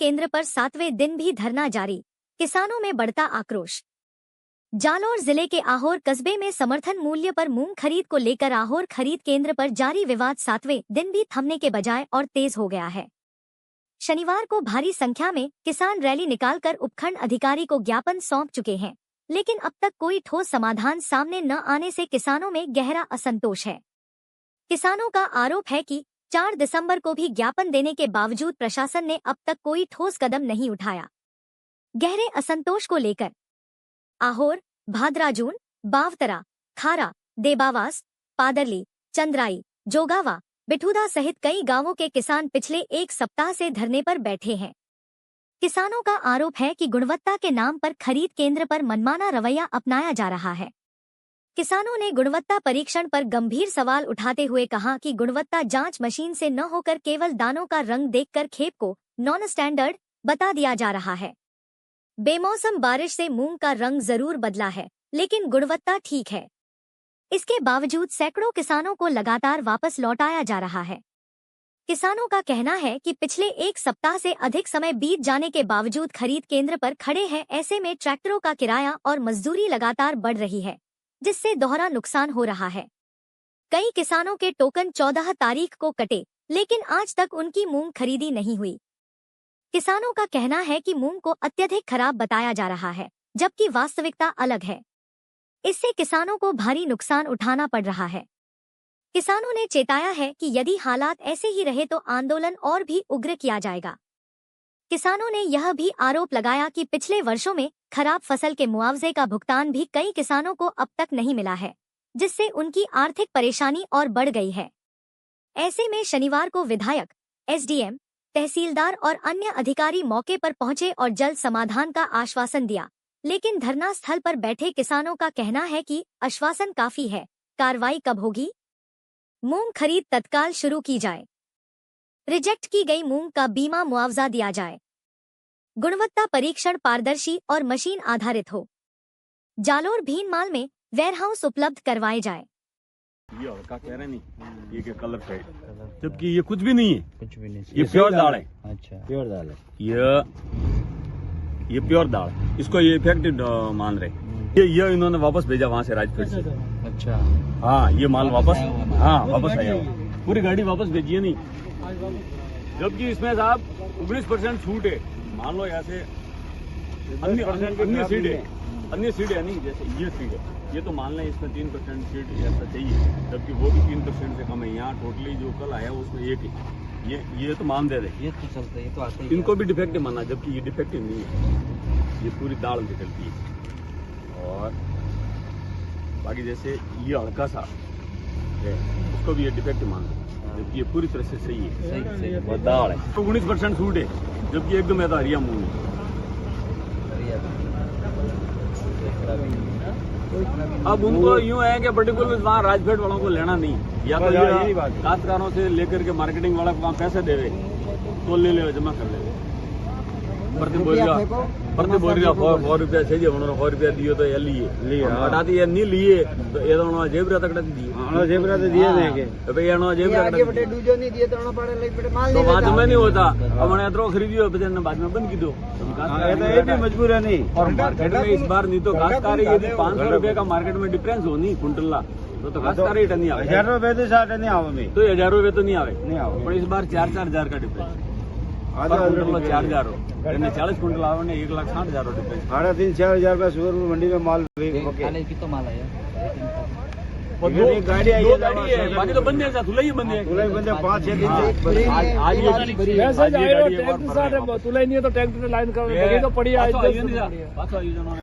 केंद्र पर 7वें दिन भी धरना जारी, किसानों में बढ़ता आक्रोश। जालौर जिले के आहोर कस्बे में समर्थन मूल्य पर मूंग खरीद को लेकर आहोर खरीद केंद्र पर जारी विवाद 7वें दिन भी थमने के बजाय और तेज हो गया है। शनिवार को भारी संख्या में किसान रैली निकालकर उपखंड अधिकारी को ज्ञापन सौंप चुके हैं, लेकिन अब तक कोई ठोस समाधान सामने न आने से किसानों में गहरा असंतोष है। किसानों का आरोप है कि 4 दिसंबर को भी ज्ञापन देने के बावजूद प्रशासन ने अब तक कोई ठोस कदम नहीं उठाया। गहरे असंतोष को लेकर आहोर, भादराजून, बावतरा, खारा, देबावास, पादरली, चंद्राई, जोगावा, बिठूदा सहित कई गांवों के किसान पिछले 1 सप्ताह से धरने पर बैठे हैं। किसानों का आरोप है कि गुणवत्ता के नाम पर खरीद केंद्र पर मनमाना रवैया अपनाया जा रहा है। किसानों ने गुणवत्ता परीक्षण पर गंभीर सवाल उठाते हुए कहा कि गुणवत्ता जांच मशीन से न होकर केवल दानों का रंग देखकर खेप को नॉन स्टैंडर्ड बता दिया जा रहा है। बेमौसम बारिश से मूंग का रंग जरूर बदला है, लेकिन गुणवत्ता ठीक है। इसके बावजूद सैकड़ों किसानों को लगातार वापस लौटाया जा रहा है। किसानों का कहना है कि पिछले 1 सप्ताह से अधिक समय बीत जाने के बावजूद खरीद केंद्र पर खड़े हैं। ऐसे में ट्रैक्टरों का किराया और मजदूरी लगातार बढ़ रही है, जिससे दोहरा नुकसान हो रहा है। कई किसानों के टोकन 14 तारीख को कटे, लेकिन आज तक उनकी मूंग खरीदी नहीं हुई। किसानों का कहना है कि मूंग को अत्यधिक खराब बताया जा रहा है, जबकि वास्तविकता अलग है। इससे किसानों को भारी नुकसान उठाना पड़ रहा है। किसानों ने चेताया है कि यदि हालात ऐसे ही रहे तो आंदोलन और भी उग्र किया जाएगा। किसानों ने यह भी आरोप लगाया कि पिछले वर्षों में खराब फसल के मुआवजे का भुगतान भी कई किसानों को अब तक नहीं मिला है, जिससे उनकी आर्थिक परेशानी और बढ़ गई है। ऐसे में शनिवार को विधायक, एसडीएम, तहसीलदार और अन्य अधिकारी मौके पर पहुंचे और जल्द समाधान का आश्वासन दिया, लेकिन धरना स्थल पर बैठे किसानों का कहना है कि आश्वासन काफी है, कार्रवाई कब होगी? मूंग खरीद तत्काल शुरू की जाए। रिजेक्ट की गई मूंग का बीमा मुआवजा दिया जाए। गुणवत्ता परीक्षण पारदर्शी और मशीन आधारित हो। जालोर भीनमाल में वेयरहाउस उपलब्ध करवाए जाए। ये हल्का कह रहे नहीं, ये के कलर पे, जबकि ये कुछ भी नहीं है। कुछ भी नहीं, ये प्योर दाल है। अच्छा, प्योर दाल है। ये प्योर दाल है। इसको ये इफेक्टिव मान रहे। ये इन्होंने वापस भेजा वहाँ से राजपेट से। अच्छा, हाँ, ये माल वापस, हाँ वापस आया हुआ, पूरी गाड़ी वापस भेजिए नहीं। जबकि इसमें साहब 19% छूट है। मान लो यहाँ से अन्य सीट है नहीं, जैसे ये सीट है, ये तो मान लें इसमें 3% सीट ऐसा चाहिए, जबकि वो भी 3% से कम है। यहाँ टोटली जो कल आया उसमें 1 है। ये तो मान दे रहे, ये तो चलता है, ये तो आता ही। इनको भी डिफेक्टिव माना, जबकि ये डिफेक्टिव नहीं है। ये पूरी दाल निकलती है। और बाकी जैसे ये हल्का सा है, उसको भी ये डिफेक्टिव मान दो, जबकि ये पूरी तरह से सही है। सही दाल है तो 19% छूट है, जबकि एकदम ऐसा हरिया मूंग है। अब उनको यूं है कि पर्टिकुलर वहाँ राजपेट वालों को लेना नहीं, या तो काश्तकारों से लेकर के मार्केटिंग वाला वहाँ पैसे देवे तो ले ले, जमा कर ले। प्रति बोरिया 100 रुपया चाहिए, उन्होंने 100 रुपया दिए तो ये लिए हटा दिए, नहीं लिए तो ये तो जेबरा तक दिए, जेबरा तो दिए देंगे तो भाई तो वहाँ जमा नहीं होता। अब उन्हें इतना खरीदियो बाद में बंद की दो, मजबूर है नहीं। और मार्केट में इस बार नहीं तो काश्तकारी यदि 500 रुपये का मार्केट में डिफरेंस हो नहीं कुंटला तो काश्तकारी रेट नहीं आवे। 1000 रुपये तो शायद नहीं आवे, तो 1000 रुपये तो नहीं आवे, पर इस बार 4-4 हजार का डिफरेंस। 4,000 हो, 40 कुंटल आवे ने 1,60,000 डिफरेंस। 3,500-4,000 रुपया सुगर मंडी में माल की तो माल है। गाड़ी आई है, बाकी तो बंद है, तुला ही बंद है, 5-6 दिन तुला नहीं तो ट्रैक्टर लाइन कर तो पड़ी